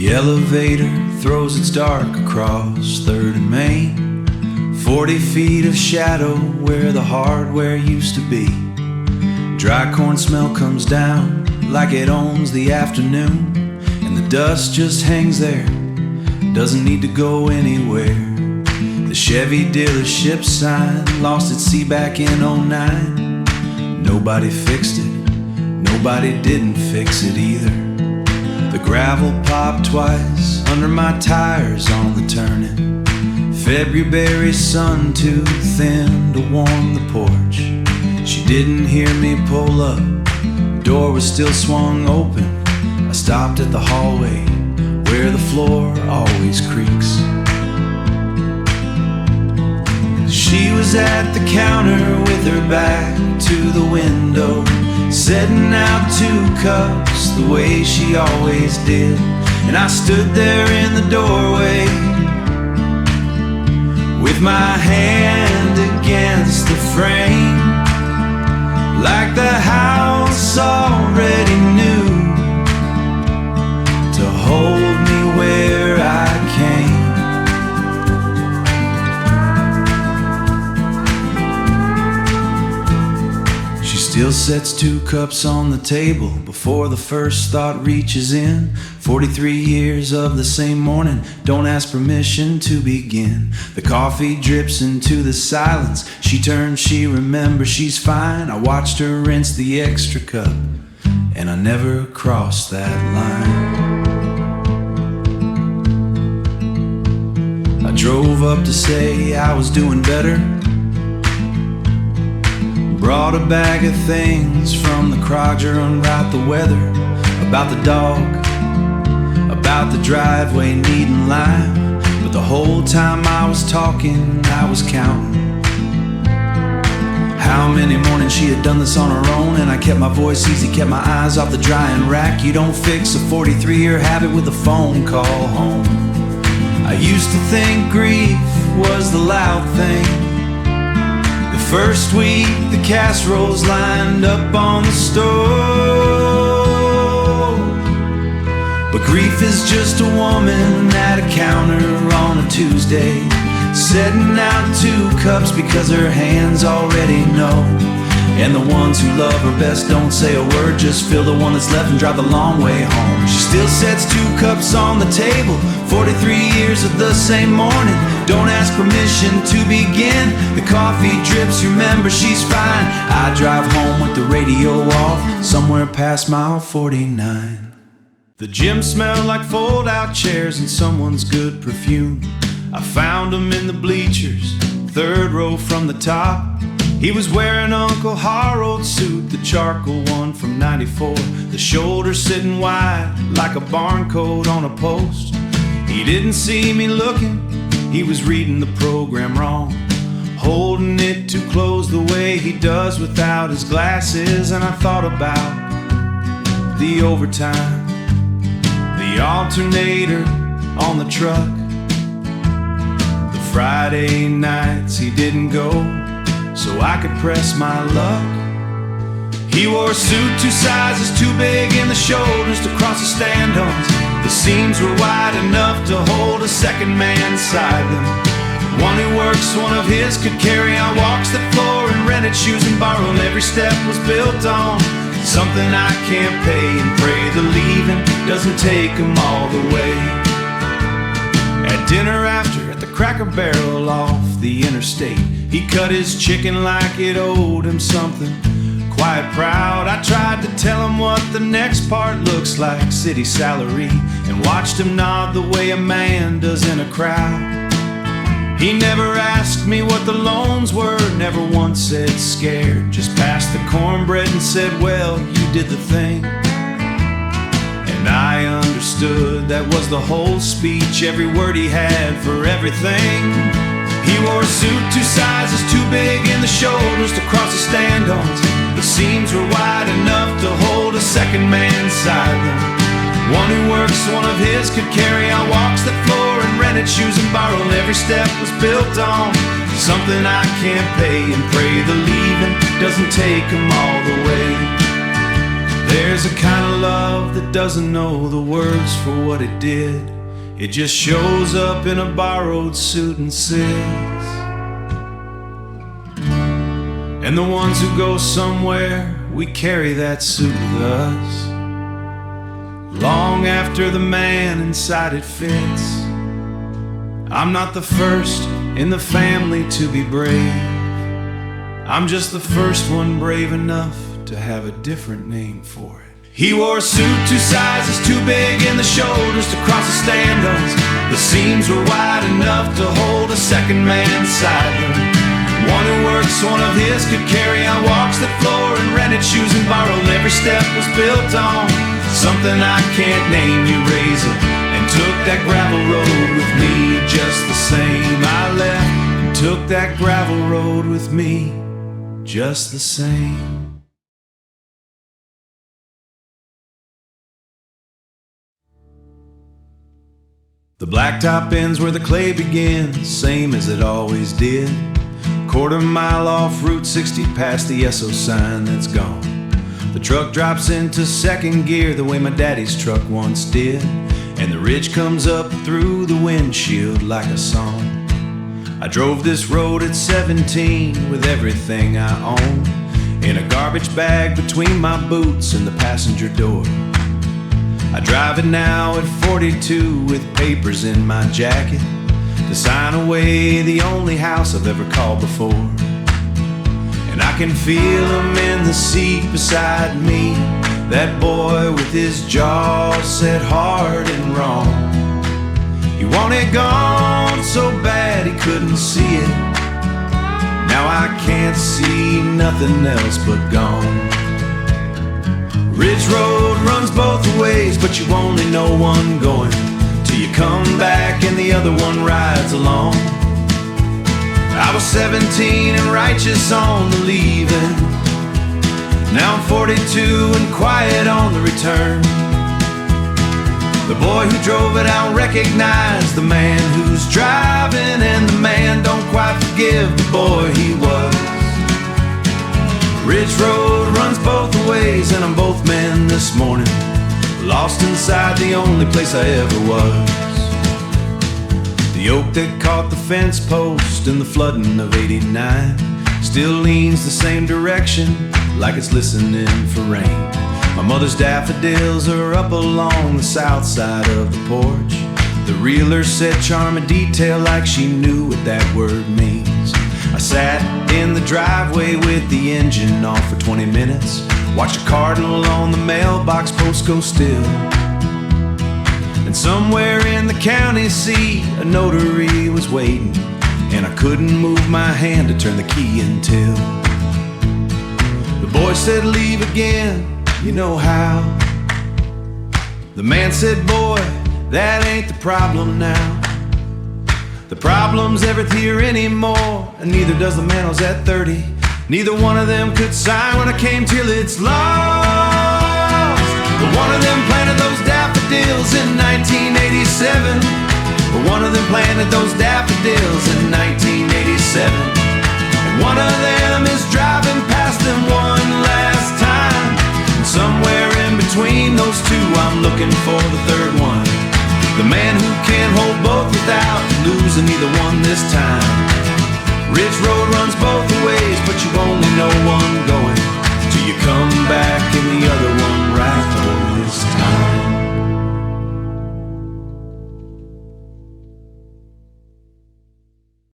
The elevator throws its dark across 3rd and Main, 40 feet of shadow where the hardware used to be. Dry corn smell comes down like it owns the afternoon, and the dust just hangs there, doesn't need to go anywhere. The Chevy dealership sign lost its sea back in '09. Nobody fixed it, nobody didn't fix it either. The gravel popped twice under my tires on the turning. February sun too thin to warm the porch. She didn't hear me pull up, door was still swung open. I stopped at the hallway where the floor always creaks. She was at the counter with her back to the window, setting out 2 cups the way she always did. And I stood there in the doorway with my hand against the frame, like the house already knew to hold me where I came. She still sets 2 cups on the table before the first thought reaches in. 43 years of the same morning, don't ask permission to begin. The coffee drips into the silence. She turns, she remembers, she's fine. I watched her rinse the extra cup, and I never crossed that line. I drove up to say I was doing better, brought a bag of things from the Kroger, unwrite the weather, about the dog, about the driveway needing lime. But the whole time I was talking, I was counting how many mornings she had done this on her own. And I kept my voice easy, kept my eyes off the drying rack. You don't fix a 43-year habit with a phone call home. I used to think grief was the loud thing. The first week the casseroles lined up on the stove. But grief is just a woman at a counter on a Tuesday, setting out 2 cups because her hands already know. And the ones who love her best don't say a word, just fill the one that's left and drive the long way home. She still sets 2 cups on the table, 43 years of the same morning. Don't ask permission to begin. The coffee drips, remember she's fine. I drive home with the radio off, somewhere past mile 49. The gym smelled like fold-out chairs and someone's good perfume. I found him in the bleachers, 3rd row from the top. He was wearing Uncle Harold's suit, the charcoal one from '94. The shoulders sitting wide like a barcode on a post. He didn't see me looking, he was reading the program wrong, holding it too close the way he does without his glasses. And I thought about the overtime, the alternator on the truck, the Friday nights he didn't go so I could press my luck. He wore a suit 2 sizes too big in the shoulders to cross the stand-ons. The seams were wide enough to hold a second man inside them. One who works, one of his could carry on walks the floor and rented shoes and borrowed. Every step was built on something I can't pay, and pray the leaving doesn't take them all the way. At dinner after, at the Cracker Barrel off the interstate, he cut his chicken like it owed him something. Quite proud, I tried to tell him what the next part looks like, city salary, and watched him nod the way a man does in a crowd. He never asked me what the loans were, never once said scared, just passed the cornbread and said, well, you did the thing. And I understood that was the whole speech, every word he had for everything. He wore a suit 2 sizes too big in the shoulders to cross the stand-ons. The seams were wide enough to hold a second man inside them. One who works, one of his could carry on walks the floor and rented shoes and borrowed. Every step was built on something I can't pay, and pray the leaving doesn't take them all the way. There's a kind of love that doesn't know the words for what it did. It just shows up in a borrowed suit and sits. And the ones who go somewhere, we carry that suit with us long after the man inside it fits. I'm not the first in the family to be brave. I'm just the first one brave enough to have a different name for it. He wore a suit 2 sizes too big in the shoulders to cross the stand-ups. The seams were wide enough to hold a second man inside them. One who works, one of his could carry on walks the floor and rented shoes and borrowed. Every step was built on something I can't name. You raise it and took that gravel road with me just the same. I left and took that gravel road with me just the same. The blacktop ends where the clay begins, same as it always did. Quarter-mile off Route 60 past the SO sign that's gone. The truck drops into second gear the way my daddy's truck once did, and the ridge comes up through the windshield like a song. I drove this road at 17 with everything I own in a garbage bag between my boots and the passenger door. I drive it now at 42 with papers in my jacket to sign away the only house I've ever called before. And I can feel him in the seat beside me, that boy with his jaw set hard and wrong. He wanted gone so bad he couldn't see it. Now I can't see nothing else but gone. Ridge Road runs both ways, but you only know one going till you come back and the other one rides along. I was 17 and righteous on the leaving. Now I'm 42 and quiet on the return. The boy who drove it out recognized the man who's driving, and the man don't quite forgive the boy he was. Ridge Road runs both ways, and I'm both men this morning, lost inside the only place I ever was. The oak that caught the fence post in the flooding of '89 still leans the same direction like it's listening for rain. My mother's daffodils are up along the south side of the porch. The reeler said charm a detail like she knew what that word means. I sat in the driveway with the engine off for 20 minutes, watched a cardinal on the mailbox post go still. And somewhere in the county seat a notary was waiting, and I couldn't move my hand to turn the key until the boy said leave again, you know how. The man said, boy, that ain't the problem now. The problem's ever here anymore, and neither does the man who's at 30. Neither one of them could sign when I came till it's lost. But one of them planted those daffodils in 1987. But one of them planted those daffodils in 1987. And one of them is driving past them one last time. And somewhere in between those two I'm looking for the third one, the man who can't hold both without losing either one this time. Ridge Road runs both ways, but you only know one going till you come back and the other one right this time.